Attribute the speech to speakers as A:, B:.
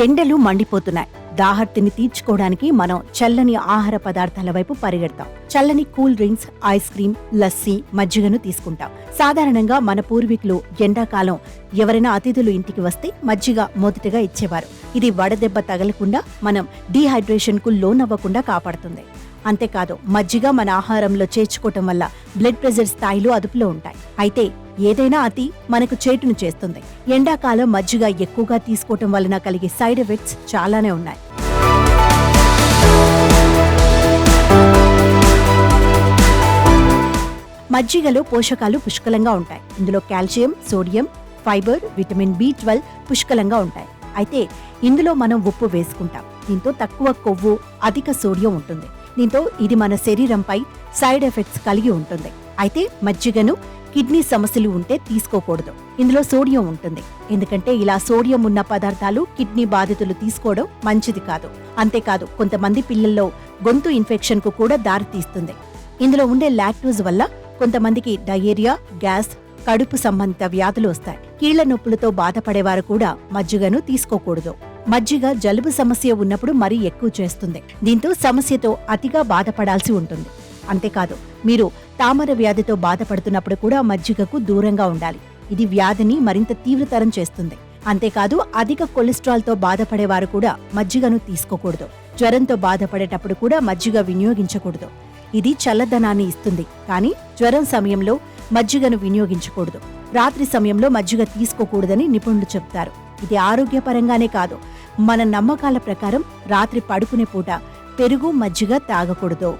A: ఎండలు మండిపోతున్నాయి. దాహర్తిని తీర్చుకోవడానికి మనం చల్లని ఆహార పదార్థాల వైపు పరిగెడతాం. చల్లని cool drinks, ice cream, lassi, మజ్జిగను తీసుకుంటాం. సాధారణంగా మన పూర్వీకులు ఎండాకాలం ఎవరైనా అతిథులు ఇంటికి వస్తే మజ్జిగ మొదటగా ఇచ్చేవారు. ఇది వడదెబ్బ తగలకుండా, మనం డీహైడ్రేషన్ కు లోనవ్వకుండా కాపాడుతుంది. అంతేకాదు, మజ్జిగ మన ఆహారంలో చేర్చుకోవటం వల్ల బ్లడ్ ప్రెషర్ స్థాయిలు అదుపులో ఉంటాయి. అయితే ఏదైనా అతి మనకు చేటును చేస్తుంది. ఎండాకాలం మజ్జిగ ఎక్కువగా తీసుకోవటం వలన కలిగే సైడ్ ఎఫెక్ట్స్ చాలానే ఉన్నాయి. మజ్జిగలో పోషకాలు పుష్కలంగా ఉంటాయి. ఇందులో calcium, sodium, fibre, vitamin B12 పుష్కలంగా ఉంటాయి. అయితే ఇందులో మనం ఉప్పు వేసుకుంటాం. దీంతో తక్కువ కొవ్వు, అధిక సోడియం ఉంటుంది. దీంతో ఇది మన శరీరంపై సైడ్ ఎఫెక్ట్స్ కలిగి ఉంటుంది. అయితే మజ్జిగను కిడ్నీ సమస్యలు ఉంటే తీసుకోకూడదు. ఇందులో సోడియం ఉంటుంది. ఎందుకంటే ఇలా సోడియం ఉన్న పదార్థాలు కిడ్నీ బాధితులు తీసుకోవడం మంచిది కాదు. అంతేకాదు, కొంతమంది పిల్లల్లో గొంతు ఇన్ఫెక్షన్ కు కూడా దారితీస్తుంది. ఇందులో ఉండే లాక్టోజ్ వల్ల కొంతమందికి డయేరియా, గ్యాస్, కడుపు సంబంధిత వ్యాధులు వస్తాయి. కీళ్ల నొప్పులతో బాధపడేవారు కూడా మజ్జిగను తీసుకోకూడదు. మజ్జిగ జలుబు సమస్య ఉన్నప్పుడు మరీ ఎక్కువ చేస్తుంది. దీంతో సమస్యతో అతిగా బాధపడాల్సి ఉంటుంది. అంతేకాదు, మీరు తామర వ్యాధితో బాధపడుతున్నప్పుడు కూడా మజ్జిగకు దూరంగా ఉండాలి. ఇది వ్యాధిని మరింత తీవ్రతరం చేస్తుంది. అంతేకాదు, అధిక కొలెస్ట్రాల్తో బాధపడేవారు కూడా మజ్జిగను తీసుకోకూడదు. జ్వరంతో బాధపడేటప్పుడు కూడా మజ్జిగ వినియోగించకూడదు. ఇది చల్లదనాన్ని ఇస్తుంది, కానీ జ్వరం సమయంలో మజ్జిగను వినియోగించకూడదు. రాత్రి సమయంలో మజ్జిగ తీసుకోకూడదని నిపుణులు చెప్తారు. ఇది ఆరోగ్యపరంగానే కాదు, మన నమ్మకాల ప్రకారం రాత్రి పడుకునే పూట పెరుగు, మజ్జిగ తాగకూడదు.